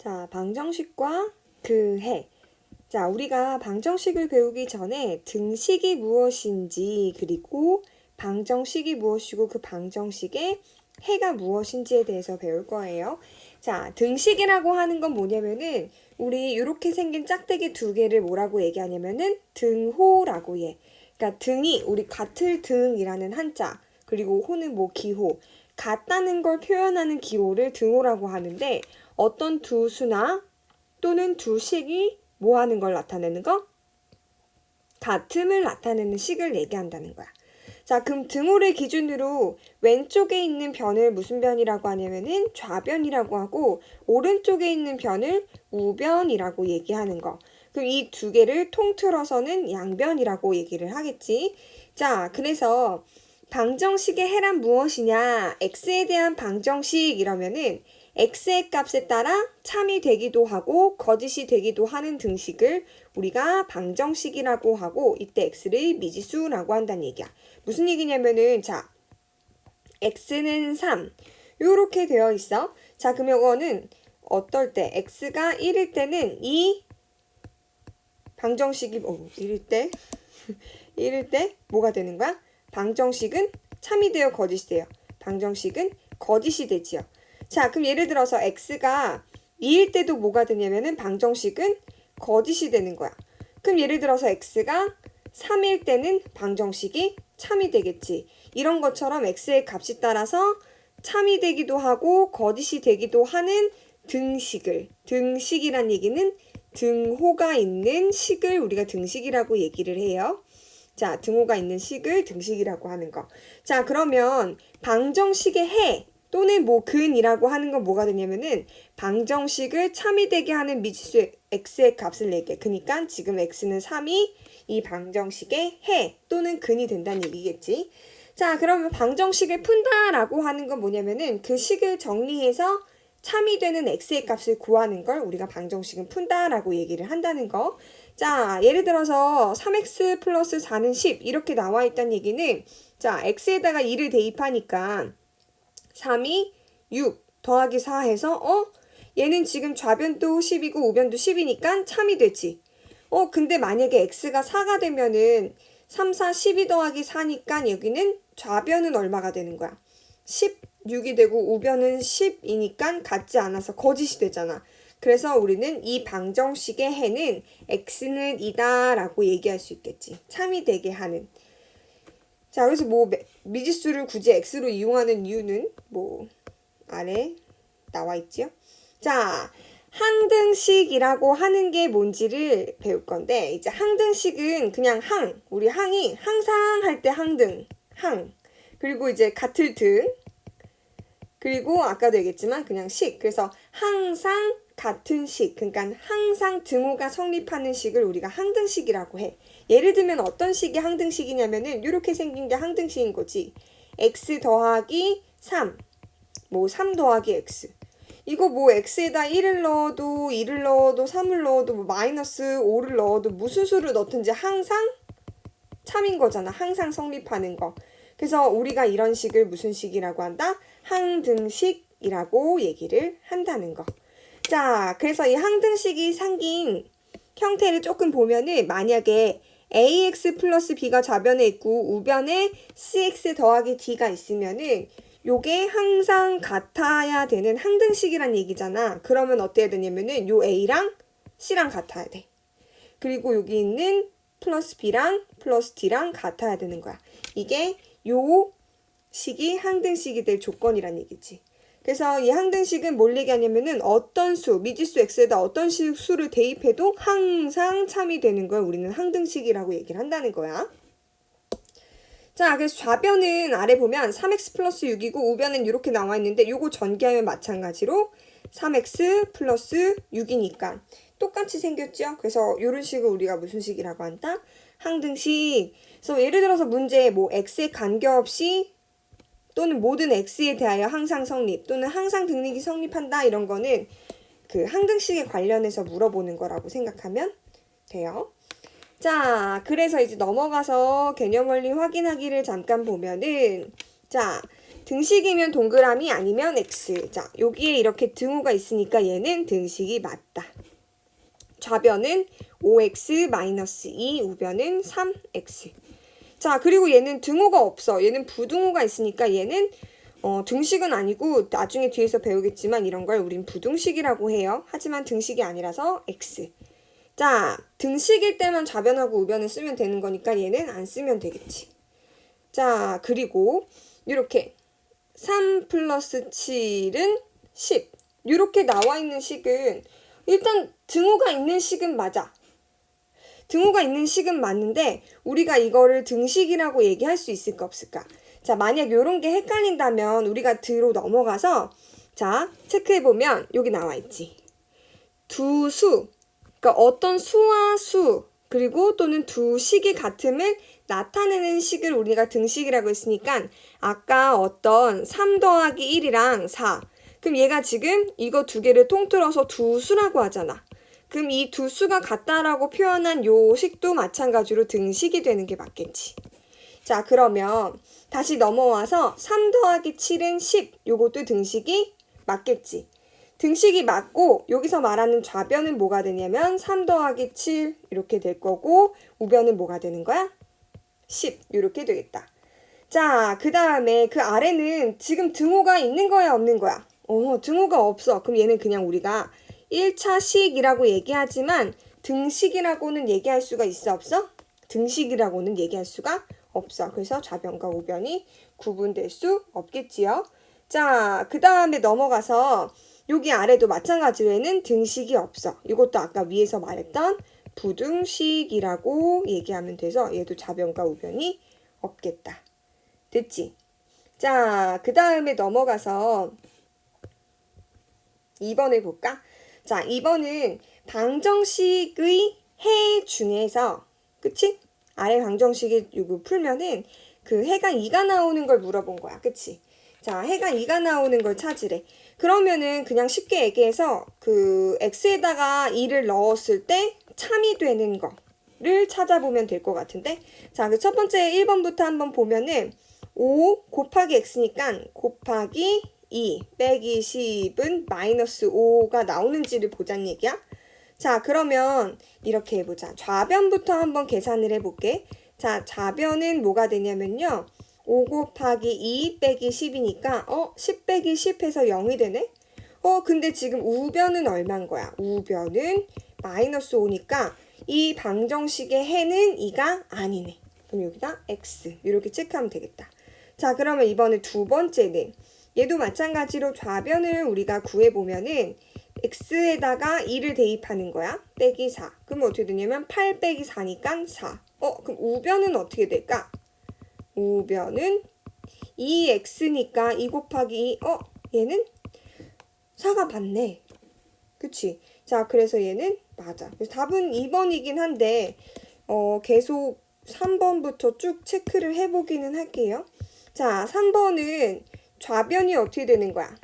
자, 방정식과 그 해. 자, 우리가 방정식을 배우기 전에 등식이 무엇인지, 그리고 방정식이 무엇이고 그 방정식의 해가 무엇인지에 대해서 배울 거예요. 자, 등식이라고 하는 건 뭐냐면은 우리 이렇게 생긴 짝대기 두 개를 뭐라고 얘기하냐면은 등호라고 해. 그러니까 등이 우리 같을 등이라는 한자, 그리고 호는 뭐 기호, 같다는 걸 표현하는 기호를 등호라고 하는데 어떤 두 수나 또는 두 식이 뭐 하는 걸 나타내는 거? 같음을 나타내는 식을 얘기한다는 거야. 자, 그럼 등호를 기준으로 왼쪽에 있는 변을 무슨 변이라고 하냐면은 좌변이라고 하고 오른쪽에 있는 변을 우변이라고 얘기하는 거. 그럼 이 두 개를 통틀어서는 양변이라고 얘기를 하겠지. 자, 그래서 방정식의 해란 무엇이냐? x에 대한 방정식 이러면은 x의 값에 따라 참이 되기도 하고 거짓이 되기도 하는 등식을 우리가 방정식이라고 하고 이때 x를 미지수라고 한다는 얘기야. 무슨 얘기냐면은 자, x는 3 요렇게 되어 있어. 자, 그럼 이거는 어떨 때 x가 1일 때는 이 방정식이 1일 때 1일 때 뭐가 되는 거야? 방정식은 참이 되어 거짓이 돼요. 방정식은 거짓이 되지요. 자, 그럼 예를 들어서 x가 2일 때도 뭐가 되냐면은 방정식은 거짓이 되는 거야. 그럼 예를 들어서 x가 3일 때는 방정식이 참이 되겠지. 이런 것처럼 x의 값이 따라서 참이 되기도 하고 거짓이 되기도 하는 등식이란 얘기는 등호가 있는 식을 우리가 등식이라고 얘기를 해요. 자, 등호가 있는 식을 등식이라고 하는 거. 자, 그러면 방정식의 해 또는 뭐 근이라고 하는 건 뭐가 되냐면은 방정식을 참이 되게 하는 미지수 x의 값을 내게. 그러니까 지금 x는 3이 이 방정식의 해 또는 근이 된다는 얘기겠지. 자, 그러면 방정식을 푼다라고 하는 건 뭐냐면은 그 식을 정리해서 참이 되는 x의 값을 구하는 걸 우리가 방정식은 푼다라고 얘기를 한다는 거. 자, 예를 들어서 3x 플러스 4는 10 이렇게 나와 있다는 얘기는 자, x에다가 2를 대입하니까 3이 6 더하기 4 해서 얘는 지금 좌변도 10이고 우변도 10이니까 참이 되지. 근데 만약에 x가 4가 되면은 3, 4, 12 더하기 4니까 여기는 좌변은 얼마가 되는 거야? 16이 되고 우변은 10이니까 같지 않아서 거짓이 되잖아. 그래서 우리는 이 방정식의 해는 x는 2다 라고 얘기할 수 있겠지. 참이 되게 하는. 자, 그래서 뭐 미지수를 굳이 x로 이용하는 이유는 뭐 아래 나와 있지요. 자, 항등식이라고 하는 게 뭔지를 배울 건데 이제 항등식은 그냥 우리 항이 항상 할 때 항등, 그리고 이제 같을 등, 그리고 아까도 얘기했지만 그냥 식. 그래서 항상 같은 식, 그러니까 항상 등호가 성립하는 식을 우리가 항등식이라고 해. 예를 들면 어떤 식이 항등식이냐면은 이렇게 생긴 게 항등식인 거지. x 더하기 3, 뭐 3 더하기 x. 이거 뭐 x에다 1을 넣어도 2를 넣어도 3을 넣어도 뭐 마이너스 5를 넣어도 무슨 수를 넣든지 항상 참인 거잖아. 항상 성립하는 거. 그래서 우리가 이런 식을 무슨 식이라고 한다? 항등식이라고 얘기를 한다는 거. 자, 그래서 이 항등식이 생긴 형태를 조금 보면은 만약에 ax 플러스 b가 좌변에 있고 우변에 cx 더하기 d가 있으면은 요게 항상 같아야 되는 항등식이란 얘기잖아. 그러면 어때야 되냐면은 요 a랑 c랑 같아야 돼. 그리고 여기 있는 플러스 b랑 플러스 d랑 같아야 되는 거야. 이게 요 식이 항등식이 될 조건이란 얘기지. 그래서 이 항등식은 뭘 얘기하냐면은 어떤 수, 미지수 x에다 어떤 수를 대입해도 항상 참이 되는 걸 우리는 항등식이라고 얘기를 한다는 거야. 자, 그래서 좌변은 아래 보면 3x 플러스 6이고 우변은 이렇게 나와 있는데 요거 전개하면 마찬가지로 3x 플러스 6이니까 똑같이 생겼죠? 그래서 이런 식을 우리가 무슨 식이라고 한다? 항등식. 그래서 예를 들어서 문제 뭐 x에 관계없이 또는 모든 x에 대하여 항상 성립 또는 항상 등식이 성립한다 이런 거는 그 항등식에 관련해서 물어보는 거라고 생각하면 돼요. 자, 그래서 이제 넘어가서 개념 원리 확인하기를 잠깐 보면은 자, 등식이면 동그라미 아니면 X. 자, 여기에 이렇게 등호가 있으니까 얘는 등식이 맞다. 좌변은 5x-2, 우변은 3x. 자, 그리고 얘는 등호가 없어. 얘는 부등호가 있으니까 얘는 등식은 아니고 나중에 뒤에서 배우겠지만 이런 걸 우린 부등식이라고 해요. 하지만 등식이 아니라서 x. 자, 등식일 때만 좌변하고 우변을 쓰면 되는 거니까 얘는 안 쓰면 되겠지. 자, 그리고 이렇게 3 플러스 7은 10. 이렇게 나와 있는 식은 일단 등호가 있는 식은 맞아. 등호가 있는 식은 맞는데 우리가 이거를 등식이라고 얘기할 수 있을까 없을까? 자, 만약 이런 게 헷갈린다면 우리가 드로 넘어가서 자, 체크해보면 여기 나와 있지. 두 수, 그러니까 어떤 수와 수, 그리고 또는 두 식이 같음을 나타내는 식을 우리가 등식이라고 했으니까 아까 어떤 3 더하기 1이랑 4. 그럼 얘가 지금 이거 두 개를 통틀어서 두 수라고 하잖아. 그럼 이 두 수가 같다라고 표현한 요 식도 마찬가지로 등식이 되는 게 맞겠지. 자, 그러면 다시 넘어와서 3 더하기 7은 10. 요것도 등식이 맞겠지. 등식이 맞고 여기서 말하는 좌변은 뭐가 되냐면 3 더하기 7 이렇게 될 거고 우변은 뭐가 되는 거야? 10 이렇게 되겠다. 자, 그 다음에 그 아래는 지금 등호가 있는 거야 없는 거야? 등호가 없어. 그럼 얘는 그냥 우리가 1차 식이라고 얘기하지만 등식이라고는 얘기할 수가 있어 없어? 등식이라고는 얘기할 수가 없어. 그래서 좌변과 우변이 구분될 수 없겠지요. 자, 그 다음에 넘어가서 여기 아래도 마찬가지로 얘는 등식이 없어. 이것도 아까 위에서 말했던 부등식이라고 얘기하면 돼서 얘도 좌변과 우변이 없겠다. 됐지? 자, 그 다음에 넘어가서 2번 해볼까? 자, 2번은 방정식의 해 중에서, 그치? 아래 방정식이 이거 풀면은 그 해가 2가 나오는 걸 물어본 거야. 그치? 자, 해가 2가 나오는 걸 찾으래. 그러면은 그냥 쉽게 얘기해서 그 x에다가 2를 넣었을 때 참이 되는 거를 찾아보면 될 것 같은데. 자, 그 첫 번째 1번부터 한번 보면은 5 곱하기 x니까 곱하기 2 빼기 10은 마이너스 5가 나오는지를 보자는 얘기야. 자, 그러면 이렇게 해보자. 좌변부터 한번 계산을 해볼게. 자, 좌변은 뭐가 되냐면요. 5 곱하기 2 빼기 10이니까 10 빼기 10 해서 0이 되네? 근데 지금 우변은 얼마인 거야? 우변은 마이너스 5니까 이 방정식의 해는 2가 아니네. 그럼 여기다 x 이렇게 체크하면 되겠다. 자, 그러면 이번에 두 번째는 얘도 마찬가지로 좌변을 우리가 구해보면은 x에다가 2를 대입하는 거야. 빼기 4. 그럼 어떻게 되냐면 8 빼기 4니까 4. 그럼 우변은 어떻게 될까? 우변은 2x니까 2 곱하기 2. 얘는 4가 맞네. 그치? 자, 그래서 얘는 맞아. 그래서 답은 2번이긴 한데 계속 3번부터 쭉 체크를 해보기는 할게요. 자, 3번은 좌변이 어떻게 되는 거야?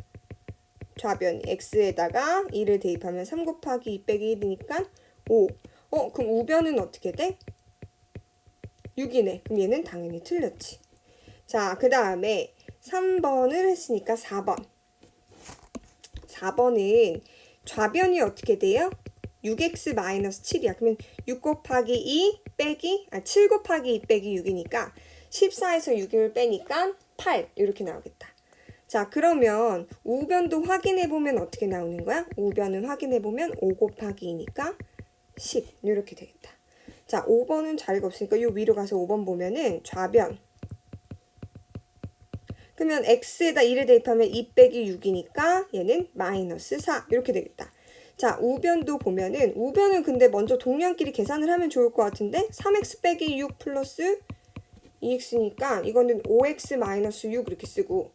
좌변이 x에다가 2를 대입하면 3 곱하기 2 빼기 1이니까 5. 그럼 우변은 어떻게 돼? 6이네. 그럼 얘는 당연히 틀렸지. 자, 그 다음에 3번을 했으니까 4번. 4번은 좌변이 어떻게 돼요? 6x-7이야. 그러면 6 곱하기 2 빼기 7 곱하기 2 빼기 6이니까 14에서 6을 빼니까 8 이렇게 나오겠다. 자, 그러면 우변도 확인해보면 어떻게 나오는 거야? 우변은 확인해보면 5 곱하기 2니까 10 이렇게 되겠다. 자, 5번은 자리가 없으니까 요 위로 가서 5번 보면은 좌변. 그러면 x에다 2를 대입하면 2 빼기 6이니까 얘는 마이너스 4 이렇게 되겠다. 자, 우변도 보면은 우변은 근데 먼저 동량끼리 계산을 하면 좋을 것 같은데 3x 빼기 6 플러스 2x니까 이거는 5x 마이너스 6 이렇게 쓰고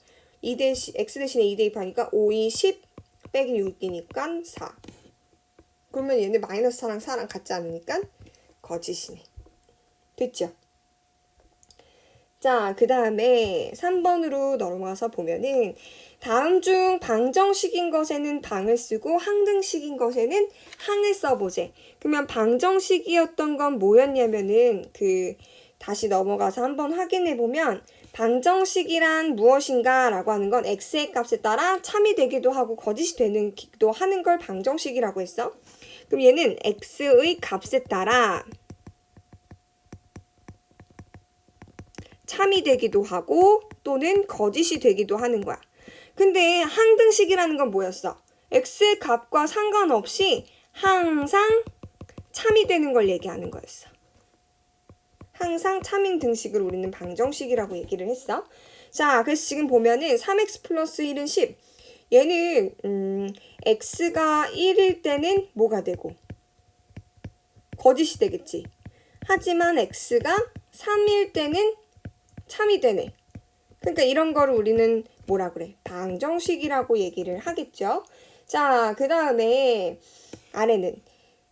x 대신에 2 대입하니까 5, 2, 10 빼기 6이니까 4. 그러면 얘는 마이너스 4랑 4랑 같지 않으니까 거짓이네. 됐죠? 자, 그 다음에 3번으로 넘어가서 보면은 다음 중 방정식인 것에는 방을 쓰고 항등식인 것에는 항을 써보재. 그러면 방정식이었던 건 뭐였냐면은 다시 넘어가서 한번 확인해 보면 방정식이란 무엇인가 라고 하는 건 x의 값에 따라 참이 되기도 하고 거짓이 되기도 하는 걸 방정식이라고 했어. 그럼 얘는 x의 값에 따라 참이 되기도 하고 또는 거짓이 되기도 하는 거야. 근데 항등식이라는 건 뭐였어? x의 값과 상관없이 항상 참이 되는 걸 얘기하는 거였어. 항상 참인 등식을 우리는 방정식이라고 얘기를 했어. 자, 그래서 지금 보면은 3x 플러스 1은 10. 얘는 x가 1일 때는 뭐가 되고? 거짓이 되겠지. 하지만 x가 3일 때는 참이 되네. 그러니까 이런 거를 우리는 뭐라 그래? 방정식이라고 얘기를 하겠죠. 자, 그 다음에 아래는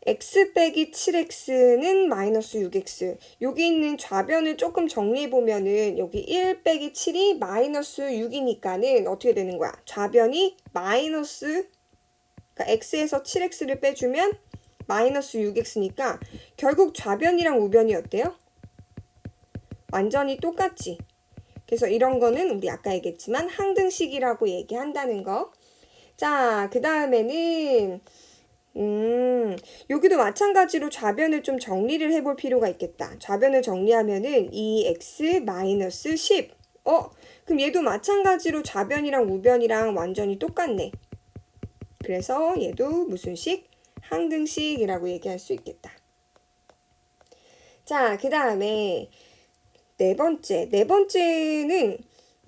x 빼기 7x는 마이너스 6x. 여기 있는 좌변을 조금 정리해보면은 여기 1 빼기 7이 마이너스 6이니까는 어떻게 되는 거야? 좌변이 마이너스, 그러니까 x에서 7x를 빼주면 마이너스 6x니까 결국 좌변이랑 우변이 어때요? 완전히 똑같지. 그래서 이런 거는 우리 아까 얘기했지만 항등식이라고 얘기한다는 거. 자, 그 다음에는 여기도 마찬가지로 좌변을 좀 정리를 해볼 필요가 있겠다. 좌변을 정리하면은 2x 마이너스 10. 그럼 얘도 마찬가지로 좌변이랑 우변이랑 완전히 똑같네. 그래서 얘도 무슨 식? 항등식이라고 얘기할 수 있겠다. 자, 그 다음에 네 번째는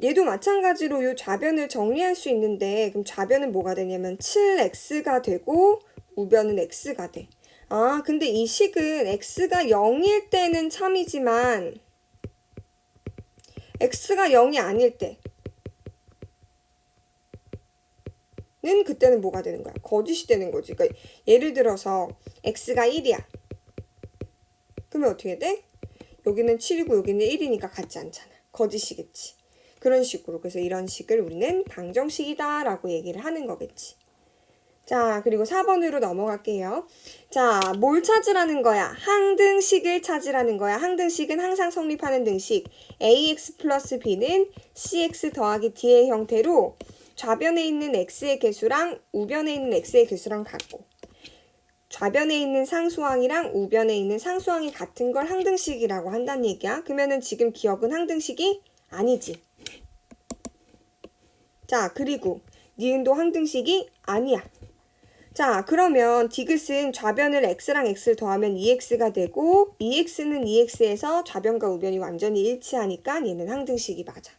얘도 마찬가지로 이 좌변을 정리할 수 있는데 그럼 좌변은 뭐가 되냐면 7x가 되고 우변은 x가 돼. 아, 근데 이 식은 x가 0일 때는 참이지만 x가 0이 아닐 때는 그때는 뭐가 되는 거야? 거짓이 되는 거지. 그러니까 예를 들어서 x가 1이야. 그러면 어떻게 돼? 여기는 7이고 여기는 1이니까 같지 않잖아. 거짓이겠지. 그런 식으로. 그래서 이런 식을 우리는 방정식이다 라고 얘기를 하는 거겠지. 자, 그리고 4번으로 넘어갈게요. 자, 뭘 찾으라는 거야? 항등식을 찾으라는 거야. 항등식은 항상 성립하는 등식. ax 플러스 b는 cx 더하기 d의 형태로 좌변에 있는 x의 개수랑 우변에 있는 x의 개수랑 같고 좌변에 있는 상수항이랑 우변에 있는 상수항이 같은 걸 항등식이라고 한다는 얘기야. 그러면은 지금 기억은 항등식이 아니지. 자, 그리고 니은도 항등식이 아니야. 자, 그러면 디귿은 좌변을 x랑 x를 더하면 2x가 되고 2x는 2x에서 좌변과 우변이 완전히 일치하니까 얘는 항등식이 맞아.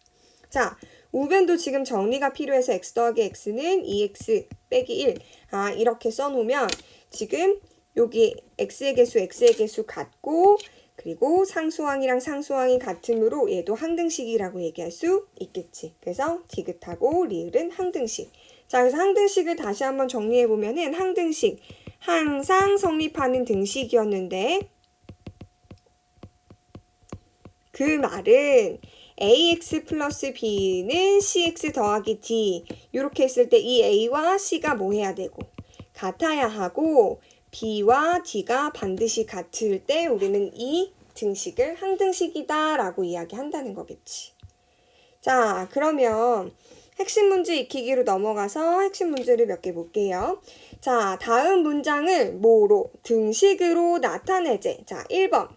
자, 우변도 지금 정리가 필요해서 x 더하기 x는 2x 빼기 1. 아, 이렇게 써놓으면 지금 여기 x의 개수 같고 그리고 상수항이랑 상수항이 같으므로 얘도 항등식이라고 얘기할 수 있겠지. 그래서 디귿하고 리을은 항등식. 자, 그래서 항등식을 다시 한번 정리해보면은 항등식, 항상 성립하는 등식이었는데 그 말은 ax 플러스 b는 cx 더하기 d 이렇게 했을 때 이 a와 c가 뭐 해야 되고 같아야 하고 b와 d가 반드시 같을 때 우리는 이 등식을 항등식이다 라고 이야기한다는 거겠지. 자, 그러면 핵심 문제 익히기로 넘어가서 핵심 문제를 몇 개 볼게요. 자, 다음 문장을 뭐로? 등식으로 나타내재. 자, 1번.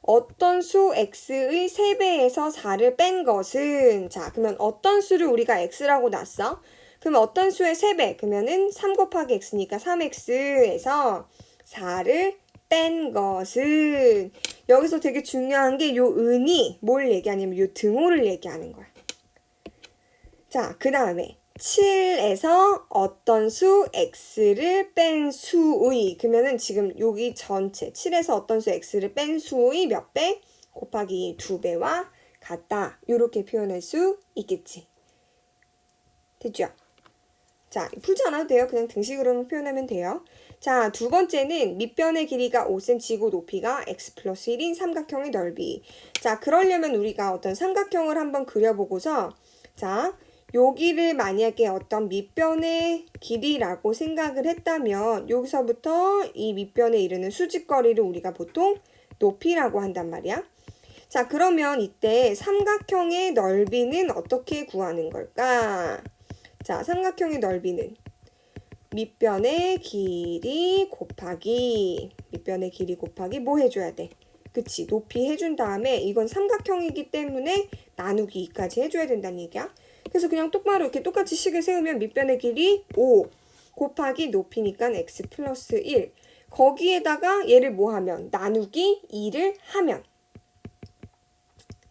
어떤 수 x의 3배에서 4를 뺀 것은 자, 그러면 어떤 수를 우리가 x라고 놨어? 그럼 어떤 수의 3배? 그러면은 3 곱하기 x니까 3x에서 4를 뺀 것은 여기서 되게 중요한 게 요 은이 뭘 얘기하냐면 요 등호를 얘기하는 거야. 자, 그 다음에 7에서 어떤 수 x를 뺀 수의 그러면은 지금 여기 전체 7에서 어떤 수 x를 뺀 수의 몇 배? 곱하기 2배와 같다. 이렇게 표현할 수 있겠지. 됐죠? 자, 풀지 않아도 돼요. 그냥 등식으로만 표현하면 돼요. 자, 두 번째는 밑변의 길이가 5cm이고 높이가 x 플러스 1인 삼각형의 넓이. 자, 그러려면 우리가 어떤 삼각형을 한번 그려보고서 자, 여기를 만약에 어떤 밑변의 길이라고 생각을 했다면 여기서부터 이 밑변에 이르는 수직거리를 우리가 보통 높이라고 한단 말이야. 자, 그러면 이때 삼각형의 넓이는 어떻게 구하는 걸까? 자, 삼각형의 넓이는 밑변의 길이 곱하기 뭐 해줘야 돼? 그치, 높이 해준 다음에 이건 삼각형이기 때문에 나누기 2까지 해줘야 된다는 얘기야. 그래서 그냥 똑바로 이렇게 똑같이 식을 세우면 밑변의 길이 5 곱하기 높이니까 x 플러스 1. 거기에다가 얘를 뭐 하면? 나누기 2를 하면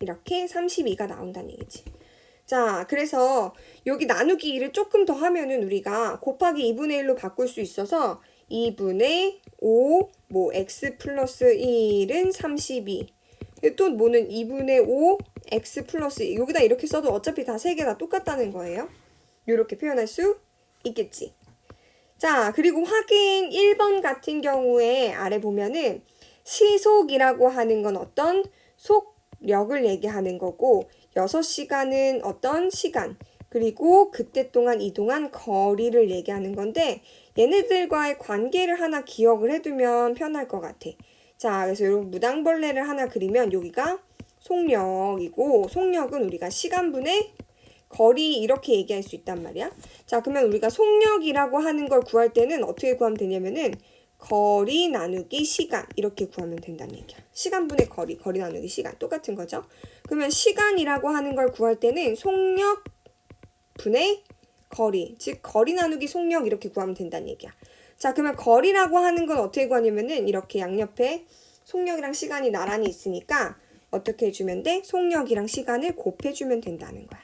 이렇게 32가 나온다는 얘기지. 자, 그래서 여기 나누기 2를 조금 더 하면은 우리가 곱하기 2분의 1로 바꿀 수 있어서 2분의 5, 뭐 x 플러스 1은 32. 또 뭐는 2분의 5, x 플러스 1. 여기다 이렇게 써도 어차피 다 세 개 다 똑같다는 거예요. 이렇게 표현할 수 있겠지. 자, 그리고 확인 1번 같은 경우에 아래 보면은 시속이라고 하는 건 어떤 속력을 얘기하는 거고 6시간은 어떤 시간, 그리고 그때 동안 이동한 거리를 얘기하는 건데 얘네들과의 관계를 하나 기억을 해두면 편할 것 같아. 자, 그래서 이런 무당벌레를 하나 그리면 여기가 속력이고 속력은 우리가 시간분의 거리 이렇게 얘기할 수 있단 말이야. 자, 그러면 우리가 속력이라고 하는 걸 구할 때는 어떻게 구하면 되냐면은 거리 나누기 시간 이렇게 구하면 된다는 얘기야. 시간분의 거리 나누기 시간 똑같은 거죠. 그러면 시간이라고 하는 걸 구할 때는 속력 분의 거리, 즉 거리 나누기 속력 이렇게 구하면 된다는 얘기야. 자, 그러면 거리라고 하는 건 어떻게 구하냐면은 이렇게 양옆에 속력이랑 시간이 나란히 있으니까 어떻게 해주면 돼? 속력이랑 시간을 곱해주면 된다는 거야.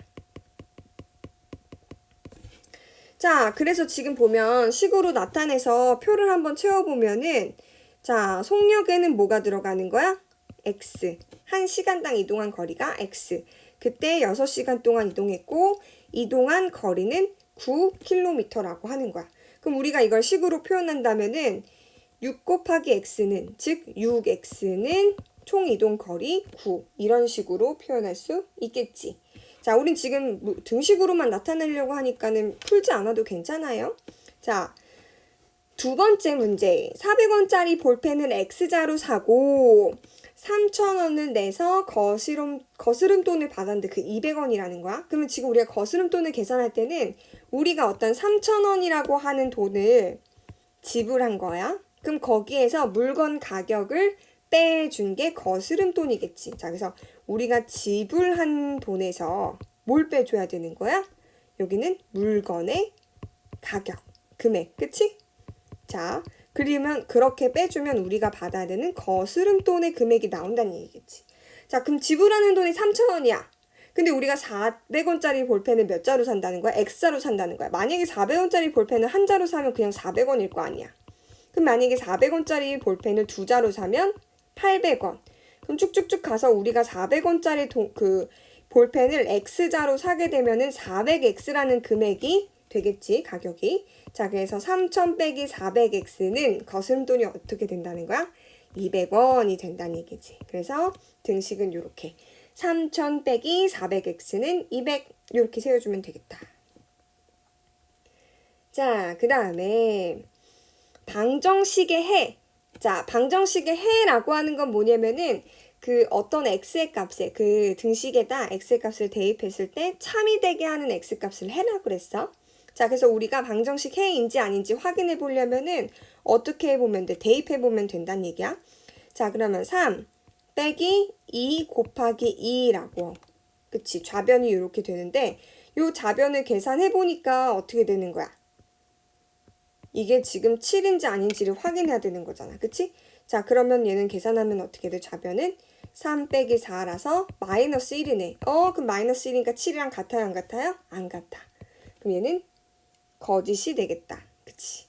자, 그래서 지금 보면 식으로 나타내서 표를 한번 채워보면은 자, 속력에는 뭐가 들어가는 거야? x. 1시간당 이동한 거리가 x. 그때 6시간 동안 이동했고 이동한 거리는 9km라고 하는 거야. 그럼 우리가 이걸 식으로 표현한다면은 6 곱하기 x는 즉 6x는 총 이동 거리 9 이런 식으로 표현할 수 있겠지. 자, 우린 지금 등식으로만 나타내려고 하니까는 풀지 않아도 괜찮아요. 자, 두 번째 문제. 400원짜리 볼펜을 X자로 사고 3,000원을 내서 거스름돈을 받았는데 그 200원이라는 거야. 그러면 지금 우리가 거스름돈을 계산할 때는 우리가 어떤 3,000원이라고 하는 돈을 지불한 거야. 그럼 거기에서 물건 가격을 빼준 게 거스름돈이겠지. 자, 그래서 우리가 지불한 돈에서 뭘 빼줘야 되는 거야? 여기는 물건의 가격, 금액, 그치? 자, 그러면 그렇게 빼주면 우리가 받아야 되는 거스름돈의 금액이 나온다는 얘기겠지. 자, 그럼 지불하는 돈이 3,000원이야. 근데 우리가 400원짜리 볼펜을 몇 자로 산다는 거야? X자로 산다는 거야. 만약에 400원짜리 볼펜을 한 자로 사면 그냥 400원일 거 아니야. 그럼 만약에 400원짜리 볼펜을 두 자로 사면 800원. 그럼 쭉쭉쭉 가서 우리가 400원짜리 그 볼펜을 X자로 사게 되면은 400X라는 금액이 되겠지, 가격이. 자, 그래서 3,000 빼기 400X는 거스름돈이 어떻게 된다는 거야? 200원이 된다는 얘기지. 그래서 등식은 이렇게 3,000 빼기 400X는 200 이렇게 세워주면 되겠다. 자, 그 다음에 방정식의 해. 자, 방정식의 해라고 하는 건 뭐냐면은 그 어떤 x의 값에 그 등식에다 x의 값을 대입했을 때 참이 되게 하는 x 값을 해라고 그랬어. 자, 그래서 우리가 방정식 해인지 아닌지 확인해 보려면은 어떻게 해보면 돼? 대입해 보면 된다는 얘기야. 자, 그러면 3 빼기 2 곱하기 2라고. 그치? 좌변이 이렇게 되는데 요 좌변을 계산해 보니까 어떻게 되는 거야? 이게 지금 7인지 아닌지를 확인해야 되는 거잖아. 그치? 자, 그러면 얘는 계산하면 어떻게 돼? 좌변은 3 빼기 4라서 마이너스 1이네. 그럼 마이너스 1이니까 7이랑 같아요? 안 같아요? 안 같아. 그럼 얘는 거짓이 되겠다. 그치?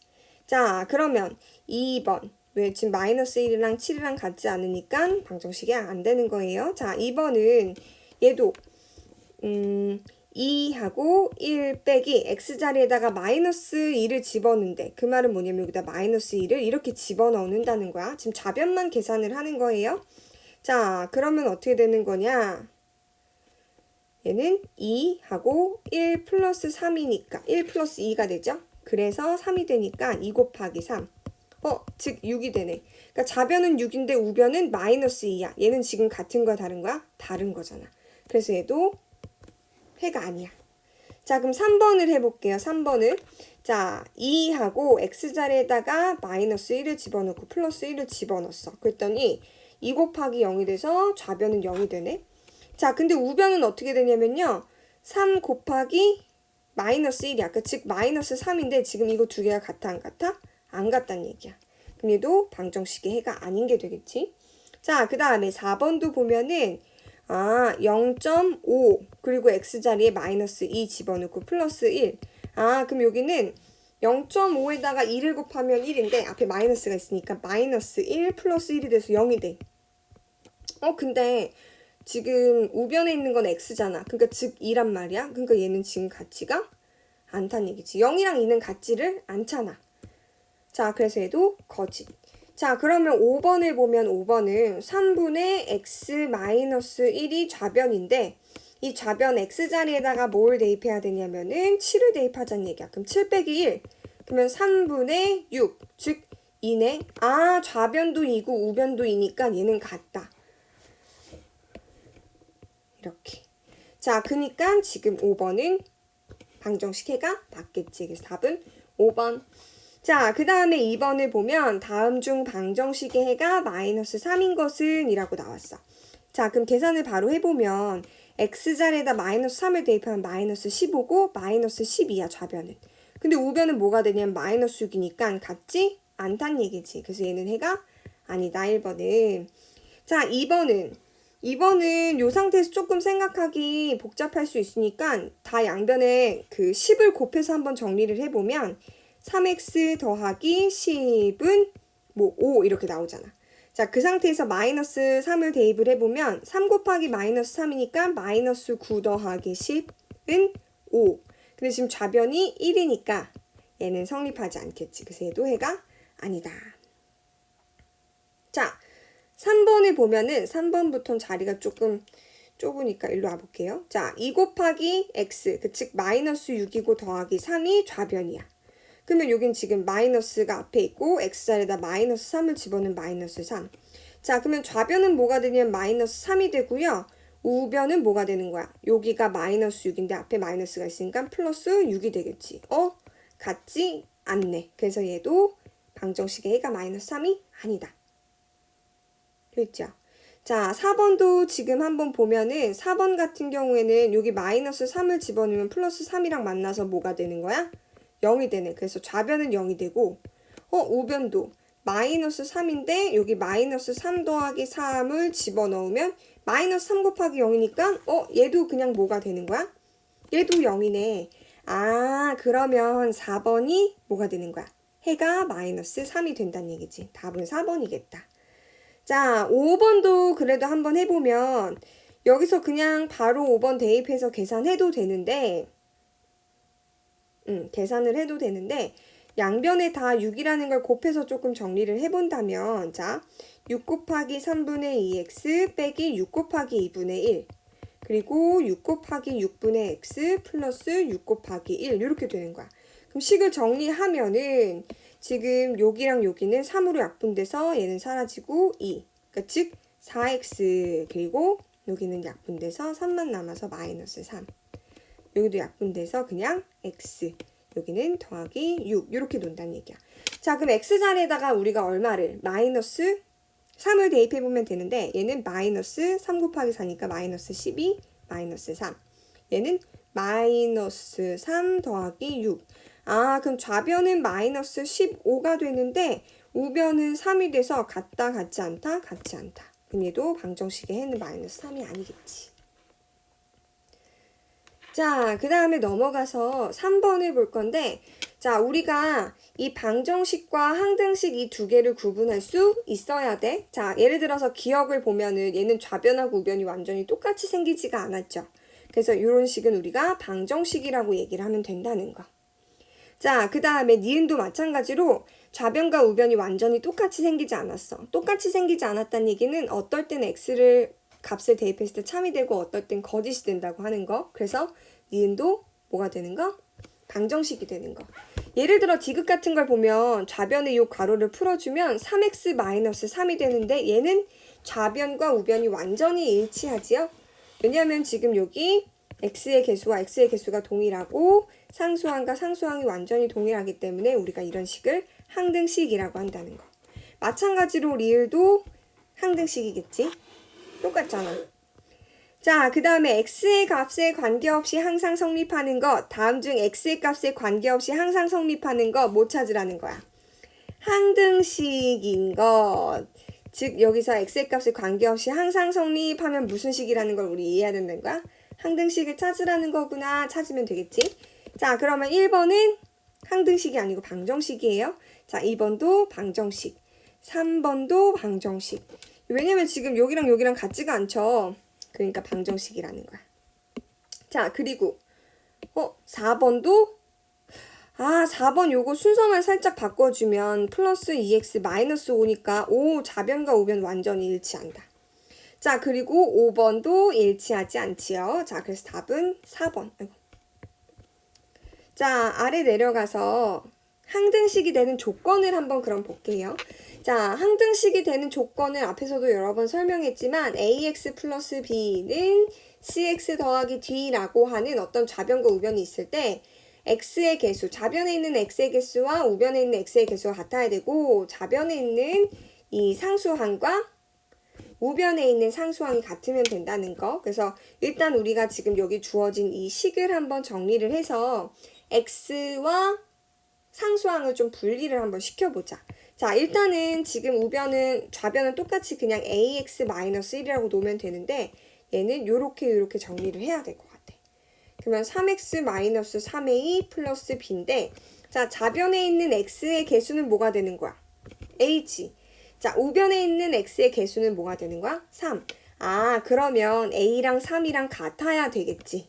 자, 그러면 2번. 왜? 지금 마이너스 1이랑 7이랑 같지 않으니까 방정식이 안 되는 거예요. 자, 2번은 얘도 2하고 1 빼기 x자리에다가 마이너스 2를 집어넣는데 그 말은 뭐냐면 여기다 마이너스 2를 이렇게 집어넣는다는 거야. 지금 좌변만 계산을 하는 거예요. 자, 그러면 어떻게 되는 거냐? 얘는 2하고 1 플러스 3이니까 1 플러스 2가 되죠? 그래서 3이 되니까 2 곱하기 3 즉 6이 되네. 그러니까 좌변은 6인데 우변은 마이너스 2야. 얘는 지금 같은 거야, 다른 거야? 다른 거잖아. 그래서 얘도 해가 아니야. 자, 그럼 3번을 해볼게요. 3번을. 자, 2하고 x자리에다가 마이너스 1을 집어넣고 플러스 1을 집어넣었어. 그랬더니 2 곱하기 0이 돼서 좌변은 0이 되네. 자, 근데 우변은 어떻게 되냐면요. 3 곱하기 마이너스 1이야. 즉 마이너스 3인데 지금 이거 두 개가 같아, 안 같아? 안 같다는 얘기야. 그럼 얘도 방정식의 해가 아닌 게 되겠지. 자, 그 다음에 4번도 보면은 0.5 그리고 x자리에 마이너스 2 집어넣고 플러스 1. 그럼 여기는 0.5에다가 2를 곱하면 1인데 앞에 마이너스가 있으니까 마이너스 1 플러스 1이 돼서 0이 돼. 근데 지금 우변에 있는 건 x잖아. 그러니까 즉 2란 말이야. 그러니까 얘는 지금 같지가 않다는 얘기지. 0이랑 2는 같지를 않잖아. 자, 그래서 얘도 거짓. 자, 그러면 5번을 보면 5번은 3분의 x-1이 좌변인데 이 좌변 x자리에다가 뭘 대입해야 되냐면은 7을 대입하자는 얘기야. 그럼 7 빼기 1. 그러면 3분의 6. 즉 2네. 좌변도 2고 우변도 2니까 얘는 같다. 이렇게. 자, 그니까 지금 5번은 방정식 해가 맞겠지. 그래서 답은 5번. 자, 그 다음에 2번을 보면 다음 중 방정식의 해가 마이너스 3인 것은 이라고 나왔어. 자, 그럼 계산을 바로 해보면 x자리에다 마이너스 3을 대입하면 마이너스 15고 마이너스 12야, 좌변은. 근데 우변은 뭐가 되냐면 마이너스 6이니까 같지 않단 얘기지. 그래서 얘는 해가 아니다, 1번은. 자, 2번은 요 상태에서 조금 생각하기 복잡할 수 있으니까 다 양변에 그 10을 곱해서 한번 정리를 해보면 3x 더하기 10은 5 이렇게 나오잖아. 자, 그 상태에서 마이너스 3을 대입을 해보면 3 곱하기 마이너스 3이니까 마이너스 9 더하기 10은 5. 근데 지금 좌변이 1이니까 얘는 성립하지 않겠지. 그래서 얘도 해가 아니다. 자, 3번을 보면은 3번부터는 자리가 조금 좁으니까 일로 와볼게요. 자, 2 곱하기 x, 즉 마이너스 6이고 더하기 3이 좌변이야. 그러면 여긴 지금 마이너스가 앞에 있고 x자리에다 마이너스 3을 집어넣으면 마이너스 3. 자, 그러면 좌변은 뭐가 되냐면 마이너스 3이 되고요. 우변은 뭐가 되는 거야? 여기가 마이너스 6인데 앞에 마이너스가 있으니까 플러스 6이 되겠지. 같지 않네. 그래서 얘도 방정식의 해가 마이너스 3이 아니다. 됐죠? 자, 4번도 지금 한번 보면은 4번 같은 경우에는 여기 마이너스 3을 집어넣으면 플러스 3이랑 만나서 뭐가 되는 거야? 0이 되네. 그래서 좌변은 0이 되고 우변도 마이너스 3인데 여기 마이너스 3 더하기 3을 집어넣으면 마이너스 3 곱하기 0이니까 얘도 그냥 뭐가 되는 거야? 얘도 0이네. 그러면 4번이 뭐가 되는 거야? 해가 마이너스 3이 된다는 얘기지. 답은 4번이겠다. 자, 5번도 그래도 한번 해보면 여기서 그냥 바로 5번 대입해서 계산해도 되는데 계산을 해도 되는데 양변에 다 6이라는 걸 곱해서 조금 정리를 해본다면 자, 6 곱하기 3분의 2x 빼기 6 곱하기 2분의 1 그리고 6 곱하기 6분의 x 플러스 6 곱하기 1 이렇게 되는 거야. 그럼 식을 정리하면은 지금 여기랑 여기는 3으로 약분돼서 얘는 사라지고 2. 그러니까 즉 4x 그리고 여기는 약분돼서 3만 남아서 마이너스 3. 여기도 약분돼서 그냥 x. 여기는 더하기 6. 이렇게 논다는 얘기야. 자, 그럼 x자리에다가 우리가 얼마를? 마이너스 3을 대입해보면 되는데 얘는 마이너스 3 곱하기 4니까 마이너스 12, 마이너스 3. 얘는 마이너스 3 더하기 6. 그럼 좌변은 마이너스 15가 되는데 우변은 3이 돼서 같다, 같지 않다? 같지 않다. 그럼 얘도 방정식의 해는 마이너스 3이 아니겠지. 자, 그 다음에 넘어가서 3번을 볼 건데 자, 우리가 이 방정식과 항등식 이 두 개를 구분할 수 있어야 돼. 자, 예를 들어서 기억을 보면은 얘는 좌변하고 우변이 완전히 똑같이 생기지가 않았죠. 그래서 이런 식은 우리가 방정식이라고 얘기를 하면 된다는 거. 자, 그 다음에 니은도 마찬가지로 좌변과 우변이 완전히 똑같이 생기지 않았어. 똑같이 생기지 않았다는 얘기는 어떨 때는 x를 값을 대입했을 때 참이 되고 어떨 땐 거짓이 된다고 하는 거. 그래서 니은도 뭐가 되는 거? 방정식이 되는 거. 예를 들어 디귿 같은 걸 보면 좌변의 요 괄호를 풀어주면 3x-3이 되는데 얘는 좌변과 우변이 완전히 일치하지요. 왜냐하면 지금 여기 x의 개수와 x의 개수가 동일하고 상수항과 상수항이 완전히 동일하기 때문에 우리가 이런 식을 항등식이라고 한다는 거. 마찬가지로 리을도 항등식이겠지? 똑같잖아. 자, 그 다음에 x의 값에 관계없이 항상 성립하는 것. 다음 중 x의 값에 관계없이 항상 성립하는 것 뭐 찾으라는 거야? 항등식인 것. 즉 여기서 x의 값에 관계없이 항상 성립하면 무슨 식이라는 걸 우리 이해해야 된다는 거야? 항등식을 찾으라는 거구나. 찾으면 되겠지? 자, 그러면 1번은 항등식이 아니고 방정식이에요. 자, 2번도 방정식. 3번도 방정식. 왜냐면 지금 여기랑 여기랑 같지가 않죠. 그러니까 방정식이라는 거야. 자, 그리고 4번도 4번 요거 순서만 살짝 바꿔주면 플러스 2x 마이너스 5니까 좌변과 우변 완전히 일치한다. 자, 그리고 5번도 일치하지 않지요. 자, 그래서 답은 4번. 자, 아래 내려가서 항등식이 되는 조건을 한번 그럼 볼게요. 자, 항등식이 되는 조건을 앞에서도 여러 번 설명했지만 ax 플러스 b는 cx 더하기 d라고 하는 어떤 좌변과 우변이 있을 때 x의 개수, 좌변에 있는 x의 개수와 우변에 있는 x의 개수가 같아야 되고 좌변에 있는 이 상수항과 우변에 있는 상수항이 같으면 된다는 거. 그래서 일단 우리가 지금 여기 주어진 이 식을 한번 정리를 해서 x와 상수항을 좀 분리를 한번 시켜보자. 자, 일단은 지금 좌변은 똑같이 그냥 ax-1이라고 놓으면 되는데 얘는 요렇게 정리를 해야 될 것 같아. 그러면 3x-3a 플러스 b인데 자, 좌변에 있는 x의 개수는 뭐가 되는 거야? a지. 자, 우변에 있는 x의 개수는 뭐가 되는 거야? 3. 그러면 a랑 3이랑 같아야 되겠지.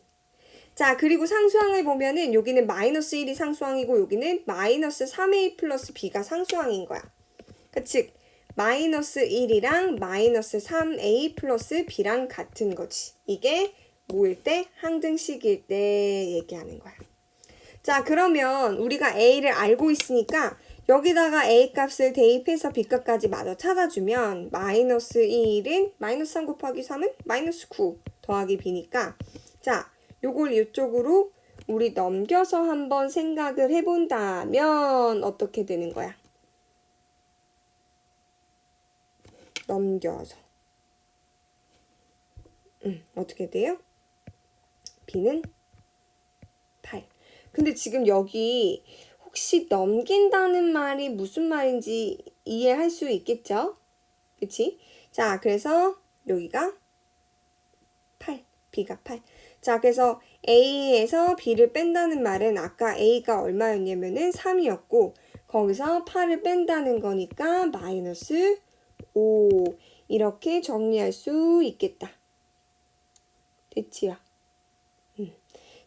자, 그리고 상수항을 보면은 여기는 마이너스 1이 상수항이고 여기는 마이너스 3a 플러스 b가 상수항인 거야. 즉 마이너스 1이랑 마이너스 3a 플러스 b랑 같은 거지. 이게 뭐일 때? 항등식일 때 얘기하는 거야. 자, 그러면 우리가 a를 알고 있으니까 여기다가 a 값을 대입해서 b 값까지 마저 찾아주면 마이너스 1은 마이너스 3 곱하기 3은 마이너스 9 더하기 b니까 자, 요걸 이쪽으로 우리 넘겨서 한번 생각을 해본다면 어떻게 되는 거야? 넘겨서. 어떻게 돼요? b는 8. 근데 지금 여기 혹시 넘긴다는 말이 무슨 말인지 이해할 수 있겠죠? 그치? 자, 그래서 여기가 8, b가 8. 자, 그래서 a에서 b를 뺀다는 말은 아까 a가 얼마였냐면은 3이었고 거기서 8을 뺀다는 거니까 마이너스 5 이렇게 정리할 수 있겠다. 됐지요?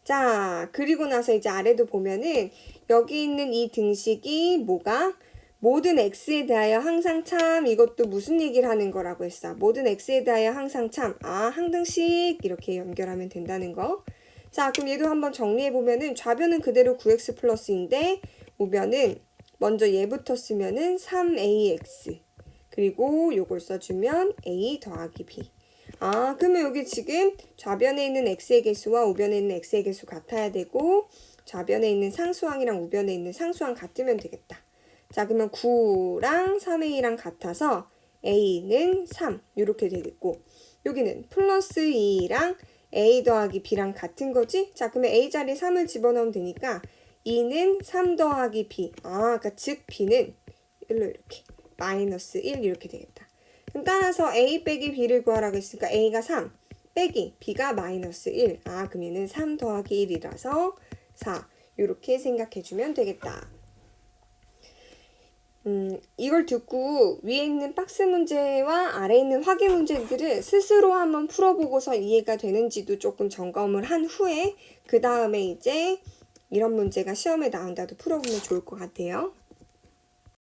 자, 그리고 나서 이제 아래도 보면은 여기 있는 이 등식이 뭐가? 모든 x에 대하여 항상 참. 이것도 무슨 얘기를 하는 거라고 했어? 모든 x에 대하여 항상 참. 항등식 이렇게 연결하면 된다는 거. 자, 그럼 얘도 한번 정리해 보면은 좌변은 그대로 9x 플러스인데 우변은 먼저 얘부터 쓰면은 3ax 그리고 요걸 써주면 a 더하기 b. 그러면 여기 지금 좌변에 있는 x의 개수와 우변에 있는 x의 개수 같아야 되고 좌변에 있는 상수항이랑 우변에 있는 상수항 같으면 되겠다. 자, 그러면 9랑 3a랑 같아서 a는 3 이렇게 되겠고 여기는 플러스 2랑 a 더하기 b랑 같은 거지? 자, 그러면 a 자리에 3을 집어넣으면 되니까 2는 3 더하기 b. 그러니까 즉 b는 1로 이렇게 마이너스 1 이렇게 되겠다. 그럼 따라서 a 빼기 b를 구하라고 했으니까 a가 3 빼기 b가 마이너스 1. 그럼 얘는 3 더하기 1이라서 4. 이렇게 생각해주면 되겠다. 이걸 듣고 위에 있는 박스 문제와 아래에 있는 확인 문제들을 스스로 한번 풀어보고서 이해가 되는지도 조금 점검을 한 후에 그 다음에 이제 이런 문제가 시험에 나온다도 풀어보면 좋을 것 같아요.